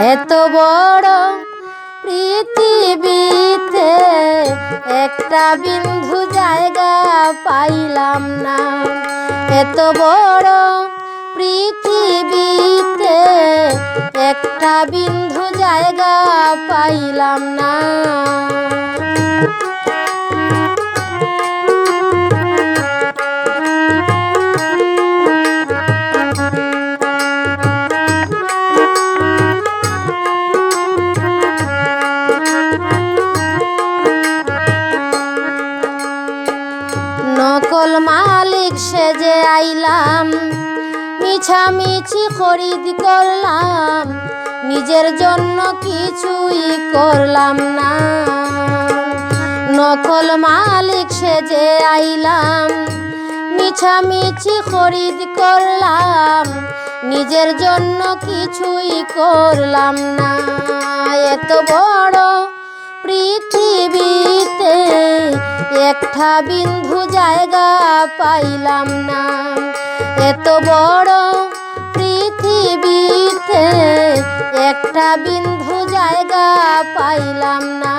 এত বড় পৃথিবীতে একটা বিন্দু জায়গা পাইলাম না। এত বড় পৃথিবীতে একটা বিন্দু জায়গা পাইলাম না। নকল মালিক সেজে আইলাম, মিছামিছি খরিদ করলাম, নিজের জন্য কিছুই করলাম না। নকল মালিক সেজে আইলাম, মিছামিছি খরিদ করলাম, নিজের জন্য কিছুই করলাম না। এত বড় পৃথিবীতে একটা বিন্দু জায়গা পাইলাম না। এত বড় পৃথিবীতে একটা বিন্দু জায়গা পাইলাম না।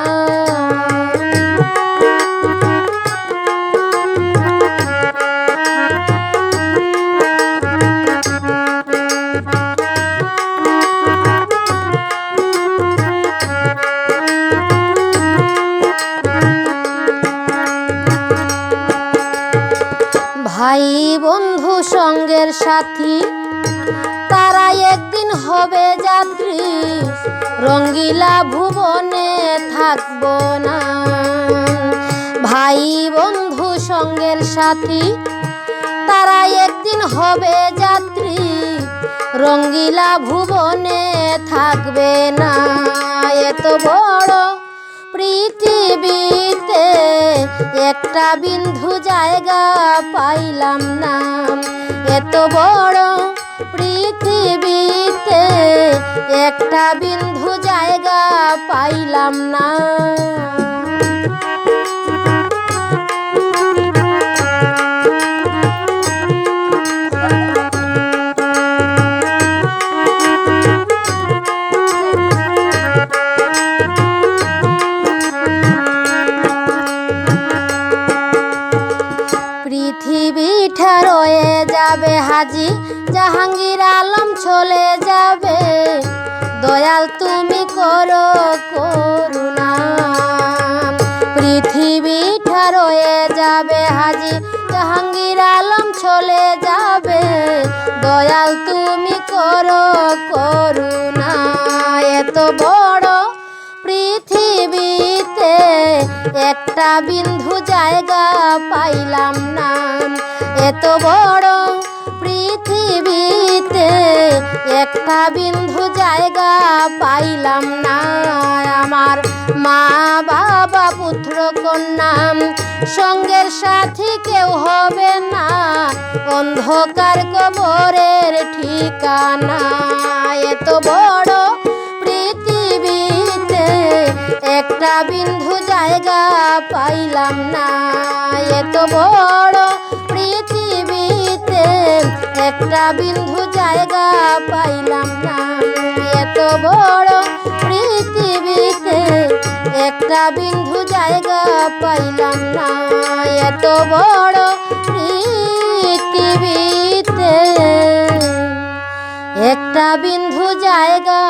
ভাই বন্ধু সঙ্গের সাথী তারা একদিন হবে যাত্রী, রঙ্গিলা ভুবনে থাকবো না। ভাই বন্ধু সঙ্গের সাথী তারা একদিন হবে যাত্রী, রঙ্গিলা ভুবনে থাকবে না। এত বড় পৃথিবীতে একটা বিন্দু জায়গা পাইলাম না। এত বড় পৃথিবীতে একটা বিন্দু জায়গা পাইলাম না। পৃথিবীটা রয়ে যাবে, হাজী জাহাঙ্গীর আলম চলে যাবে, দয়াল তুমি করো করুণা। পৃথিবীটা রয়ে যাবে, হাজী জাহাঙ্গীর আলম চলে যাবে, দয়াল তুমি করো করুণা। এত বড় পৃথিবীতে একটা বিন্দু জায়গা পাইলাম না। এত বড় পৃথিবীতে একটা বিন্দু জায়গা পাইলাম না। আমার মা বাবা পুত্র কন্যা সঙ্গের সাথী কেউ হবে না, অন্ধকার কবরের ঠিকানা। এত বড় পৃথিবীতে একটা বিন্দু জায়গা পাইলাম না। এত বড় পৃথিবীতে একটা বিন্দু জায়গা পাইলাম না। এত বড় পৃথিবীতে একটা বিন্দু জায়গা পাইলাম না। এত বড় পৃথিবীতে একটা বিন্দু জায়গা